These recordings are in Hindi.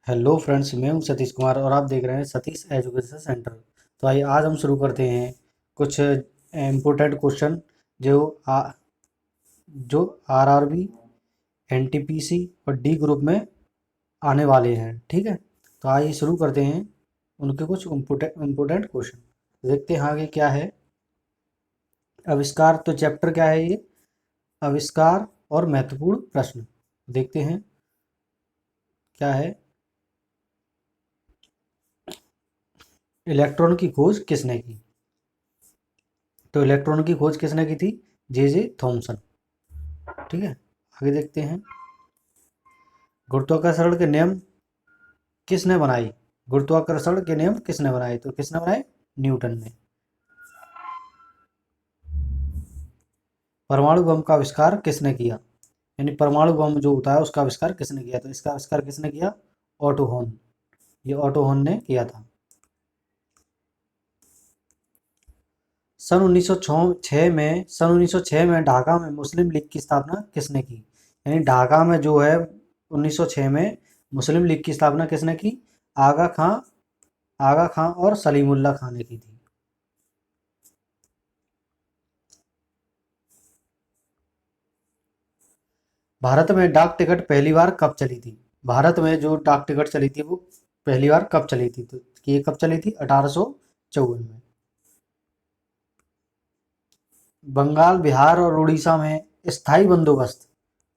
हेलो फ्रेंड्स, मैं हूं सतीश कुमार और आप देख रहे हैं सतीश एजुकेशन सेंटर। तो आइए आज हम शुरू करते हैं कुछ इम्पोर्टेंट क्वेश्चन जो जो आरआरबी, एनटीपीसी और डी ग्रुप में आने वाले हैं। ठीक है, तो आइए शुरू करते हैं उनके कुछ इम्पोर्टेंट क्वेश्चन। देखते हैं आगे क्या है। आविष्कार, तो चैप्टर क्या है ये? आविष्कार और महत्वपूर्ण प्रश्न। देखते हैं क्या है। इलेक्ट्रॉन की खोज किसने की? तो इलेक्ट्रॉन की खोज किसने की थी? जे जे थॉमसन। ठीक है, आगे देखते हैं। गुरुत्वाकर्षण के नियम किसने बनाई? गुरुत्वाकर्षण के नियम किसने बनाए? तो किसने बनाए? न्यूटन ने। परमाणु बम का आविष्कार किसने किया? यानी परमाणु बम जो होता है उसका आविष्कार किसने किया? तो इसका आविष्कार किसने किया? Auto horn. ये ऑटो हॉर्न ने किया था। सन 1906 में ढाका में मुस्लिम लीग की स्थापना किसने की? यानी ढाका में जो है 1906 में मुस्लिम लीग की स्थापना किसने की? आगा खां आगा खां और सलीमुल्लाह खां ने की थी। भारत में डाक टिकट पहली बार कब चली थी? भारत में जो डाक टिकट चली थी वो पहली बार कब चली थी? तो ये कब चली थी? 1854 में। बंगाल, बिहार और उड़ीसा में स्थायी बंदोबस्त,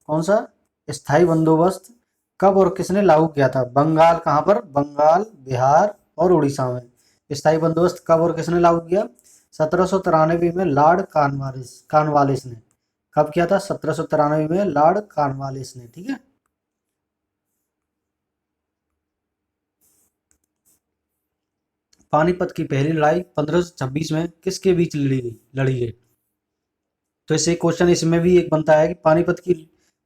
कौन सा स्थायी बंदोबस्त कब और किसने लागू किया था? बंगाल कहाँ पर? बंगाल, बिहार और उड़ीसा में स्थायी बंदोबस्त कब और किसने लागू किया? 1793 में लॉर्ड कॉर्नवालिस ने। कब किया था? 1793 में लॉर्ड कॉर्नवालिस ने। ठीक है। पानीपत की पहली लड़ाई 1526 में किसके बीच लड़ी गई? तो इससे क्वेश्चन इसमें भी एक बनता है कि पानीपत की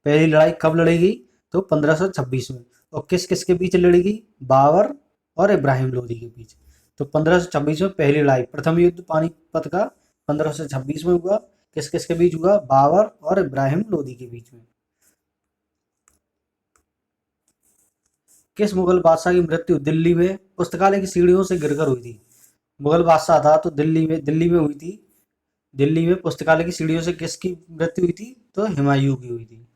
पहली लड़ाई कब लड़ी गई? तो 1526 में। और किस किस के बीच लड़ी गई? बाबर और इब्राहिम लोदी के बीच। तो 1526 में पहली लड़ाई, प्रथम युद्ध पानीपत का 1526 में हुआ। किस किस के बीच हुआ? बाबर और इब्राहिम लोदी के बीच में। किस मुगल बादशाह की मृत्यु दिल्ली में पुस्तकालय की सीढ़ियों से गिरकर हुई थी? मुगल बादशाह था तो दिल्ली में हुई थी। दिल्ली में पुस्तकालय की सीढ़ियों से किसकी मृत्यु हुई थी? तो हुमायूं की हुई थी।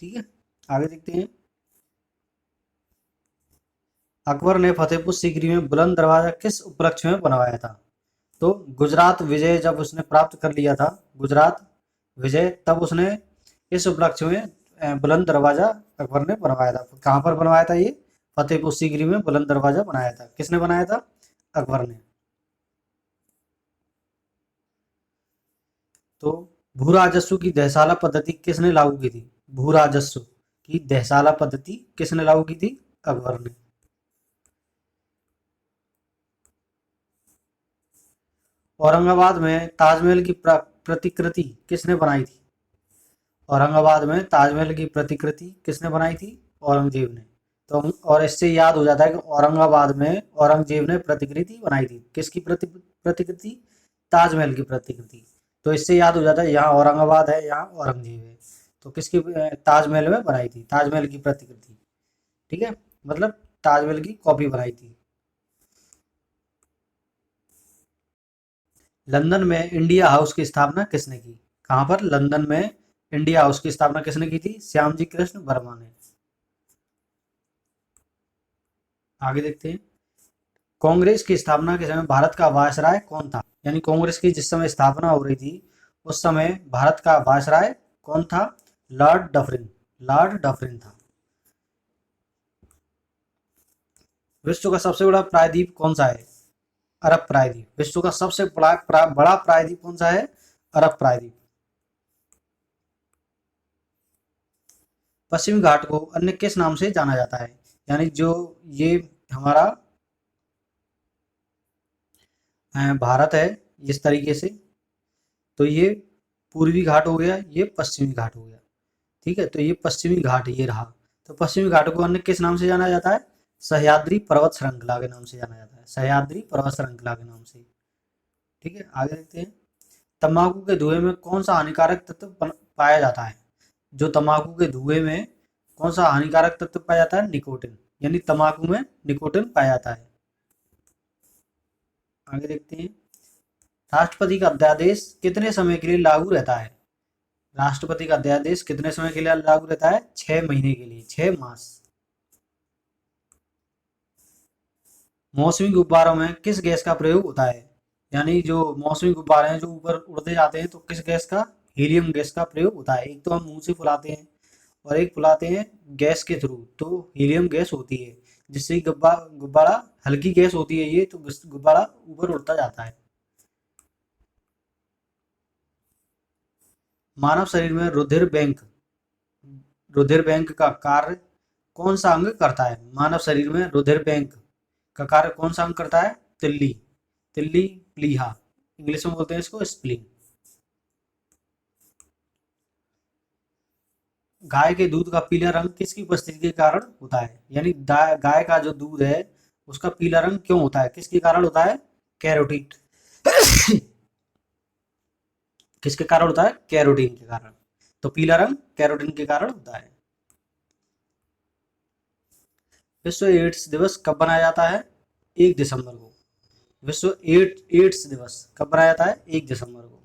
ठीक है, आगे देखते हैं। अकबर ने फतेहपुर सीकरी में बुलंद दरवाजा किस उपलक्ष्य में बनवाया था? तो गुजरात विजय जब उसने प्राप्त कर लिया था, गुजरात विजय, तब उसने इस उपलक्ष्य में बुलंद दरवाजा अकबर ने बनवाया था। कहाँ पर बनवाया था ये? फतेहपुर सीकरी में बुलंद दरवाजा बनाया था। किसने बनाया था? अकबर ने। तो भू राजस्व की दहसाला पद्धति किसने लागू की थी? भू राजस्व की दहसाला पद्धति किसने लागू की थी? अकबर ने। औरंगाबाद में ताजमहल की प्रतिकृति किसने बनाई थी? औरंगाबाद में ताजमहल की प्रतिकृति किसने बनाई थी? औरंगजेब ने। तो और इससे याद हो जाता है कि औरंगाबाद में औरंगजेब ने प्रतिकृति बनाई थी। किसकी प्रतिकृति? ताजमहल की प्रतिकृति। तो इससे याद हो जाता है यहाँ औरंगाबाद है, यहाँ औरंगजेब है। तो किसकी ताजमहल में बनाई थी? ताजमहल की प्रतिकृति। ठीक है, मतलब ताजमहल की कॉपी बनाई थी। लंदन में इंडिया हाउस की स्थापना किसने की? कहाँ पर? लंदन में इंडिया हाउस की स्थापना किसने की थी? श्यामजी कृष्ण वर्मा ने। आगे देखते हैं। कांग्रेस की स्थापना के समय भारत का वायसराय कौन था? यानी कांग्रेस की जिस समय स्थापना हो रही थी उस समय भारत का वायसराय कौन था? Lord Dufferin. लॉर्ड डफरिन था। विश्व का सबसे बड़ा प्रायद्वीप कौन सा है? अरब प्रायद्वीप। विश्व का सबसे बड़ा प्रायद्वीप कौन सा है? अरब प्रायद्वीप। पश्चिमी घाट को अन्य किस नाम से जाना जाता है? यानी जो ये हमारा भारत है इस तरीके से, तो ये पूर्वी घाट हो गया, ये पश्चिमी घाट हो गया। ठीक है, तो ये पश्चिमी घाट ये रहा। तो पश्चिमी घाट को अन्य किस नाम से जाना जाता है? सह्याद्री पर्वत श्रृंखला के नाम से जाना जाता है। सह्याद्री पर्वत श्रृंखला के नाम से। ठीक है, आगे देखते हैं। तंबाकू के धुएं में कौन सा हानिकारक तत्व पाया जाता है? जो तंबाकू के धुएं में कौन सा हानिकारक तत्व पाया जाता है? निकोटिन। यानी तंबाकू में निकोटिन पाया जाता है। आगे देखते हैं, राष्ट्रपति का अध्यादेश कितने समय के लिए लागू रहता है? राष्ट्रपति का अध्यादेश कितने समय के लिए लागू रहता है? 6 महीने के लिए, 6 मास। मौसमी गुब्बारों में किस गैस का प्रयोग होता है? यानी जो मौसमी गुब्बारे हैं जो ऊपर उड़ते जाते हैं, तो किस गैस का? हीलियम गैस का प्रयोग होता है। एक तो हम मुंह से फुलाते हैं और एक फुलाते हैं गैस के थ्रू, तो हीलियम गैस होती है, जिससे गुब्बारा हल्की गैस होती है ये, तो गुब्बारा ऊपर उड़ता जाता है। मानव शरीर में रुधिर बैंक का कार्य कौन सा अंग करता है? मानव शरीर में रुधिर बैंक का कार्य कौन सा अंग करता है? तिल्ली, तिल्ली प्लीहा, इंग्लिश में बोलते हैं इसको स्प्लीन। गाय के दूध का पीला रंग किसकी उपस्थिति के कारण होता है? यानी गाय का जो दूध है उसका पीला रंग क्यों होता है, किसके कारण होता है? कैरोटीन। किसके कारण होता है? कैरोटीन के कारण। तो पीला रंग कैरोटीन के कारण होता है। विश्व एड्स दिवस कब मनाया जाता है? 1 दिसंबर को। विश्व एड्स दिवस कब मनाया जाता है? 1 दिसंबर को।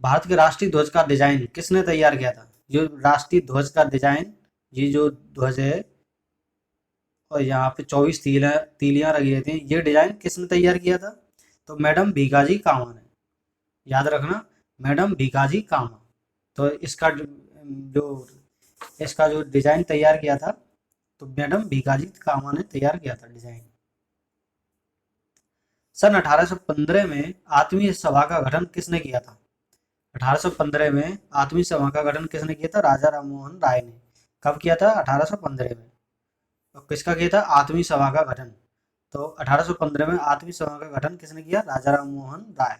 भारत के राष्ट्रीय ध्वज का डिजाइन किसने तैयार किया था? जो राष्ट्रीय ध्वज का डिजाइन, ये जो ध्वज है और यहाँ पे 24 तीलियां लगी रहती हैं, ये डिजाइन किसने तैयार किया था? तो मैडम भीकाजी कामा ने। याद रखना, मैडम भीकाजी कामा। तो इसका जो डिजाइन तैयार किया था, तो मैडम भीकाजी कामा ने तैयार किया था डिजाइन। सन 1815 में आत्मीय सभा का गठन किसने किया था? 1815 में आत्मीय सभा का गठन किसने किया था? राजा राम मोहन राय ने। कब किया था? 1815 में। और किसका किया था? आत्मीय सभा का गठन। तो 1815 में आत्मीय सभा का गठन किसने किया? राजा राम मोहन राय।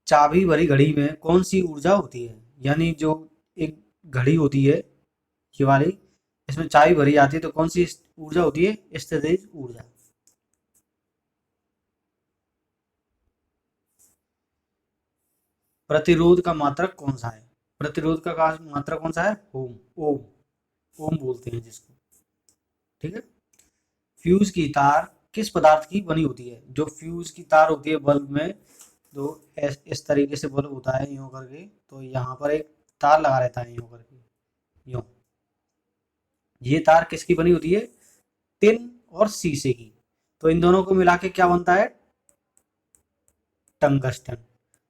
चाबी भरी घड़ी में कौन सी ऊर्जा होती है? यानी जो एक घड़ी होती है ये वाली, इसमें चाबी भरी जाती है, तो कौन सी ऊर्जा होती है? स्थितिज ऊर्जा। प्रतिरोध का मात्रक कौन सा है? प्रतिरोध का मात्रक कौन सा है? ओम। ओम, ओम बोलते हैं जिसको। ठीक है। फ्यूज की तार किस पदार्थ की बनी होती है? जो फ्यूज की तार होती है बल्ब में, तो इस तरीके से बल्ब होता है यूं करके, तो यहाँ पर एक तार लगा रहता है यूं करके, यूं। ये तार किसकी बनी होती है? टिन और शीशे की। तो इन दोनों को मिला के क्या बनता है? टंगस्टन।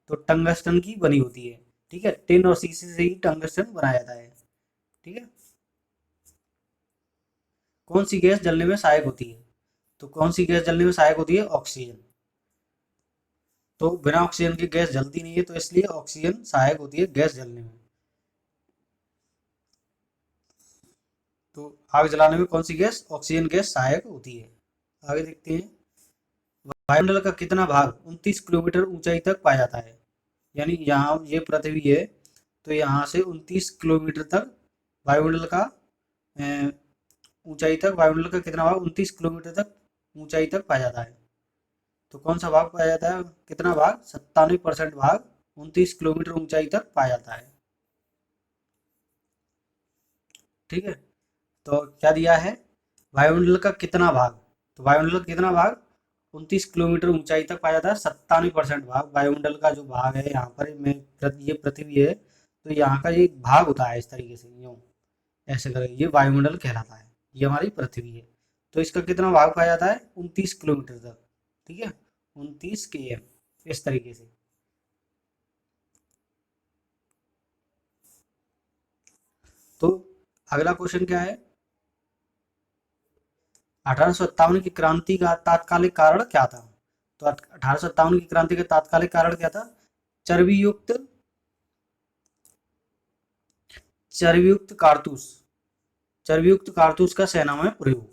तो टंगस्टन की बनी होती है। ठीक है, टिन और शीशे से ही टंगस्टन बनाया जाता है। ठीक है। कौन सी गैस जलने में सहायक होती है? तो कौन सी गैस जलने में सहायक होती है? ऑक्सीजन। तो बिना ऑक्सीजन की गैस जलती नहीं है, तो इसलिए ऑक्सीजन सहायक होती है गैस जलने में। तो आग जलाने में कौन सी गैस? ऑक्सीजन गैस सहायक होती है। आगे देखते हैं, वायुमंडल का कितना भाग 29 किलोमीटर ऊंचाई तक पाया जाता है? यानी यहाँ ये पृथ्वी है, तो यहाँ से 29 किलोमीटर तक वायुमंडल का ऊंचाई तक, वायुमंडल का कितना भाग? 29 किलोमीटर तक ऊंचाई तक पाया जाता है। तो कौन सा भाग पाया जाता है? कितना भाग? 97% भाग 29 किलोमीटर ऊंचाई तक पाया जाता है। ठीक है। तो क्या दिया है? वायुमंडल का कितना भाग? तो वायुमंडल का कितना भाग? 29 किलोमीटर ऊंचाई तक पाया जाता है। 97% भाग वायुमंडल का जो भाग है, यहाँ पर ये पृथ्वी है, तो यहाँ का ये भाग होता है इस तरीके से, यूं ऐसे करके, ये वायुमंडल कहलाता है। ये हमारी पृथ्वी है, तो इसका कितना भाग पाया जाता है? 29 किलोमीटर तक। ठीक है, 29 km, इस तरीके से। तो अगला क्वेश्चन क्या है? 1857 की क्रांति का तात्कालिक कारण क्या था? तो 1857 की क्रांति का तात्कालिक कारण क्या था? चर्बी युक्त चर्बी युक्त कारतूस, चर्बी युक्त कारतूस का सेना में प्रयोग।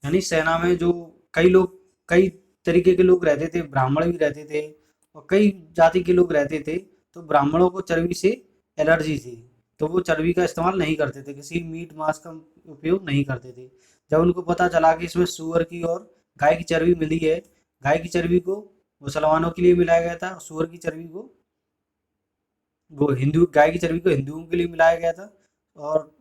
यानी सेना में जो कई तरीके के लोग रहते थे, ब्राह्मण भी रहते थे और कई जाति के लोग रहते थे, तो ब्राह्मणों को चर्बी से एलर्जी थी, तो वो चर्बी का इस्तेमाल नहीं करते थे, किसी मीट मांस का उपयोग नहीं करते थे। जब उनको पता चला कि इसमें सुअर की और गाय की चर्बी मिली है, गाय की चर्बी को मुसलमानों के लिए मिलाया गया था, सुअर की चर्बी को वो हिंदू गाय की चर्बी को हिंदुओं के लिए मिलाया गया था, और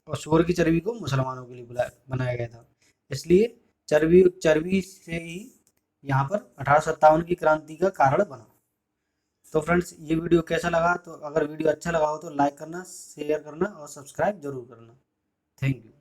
सूअर की चर्बी को मुसलमानों के लिए बनाया गया था। इसलिए चर्बी चर्बी से ही यहाँ पर 1857 की क्रांति का कारण बना। तो फ्रेंड्स, ये वीडियो कैसा लगा? तो अगर वीडियो अच्छा लगा हो तो लाइक करना, शेयर करना और सब्सक्राइब जरूर करना। Thank you.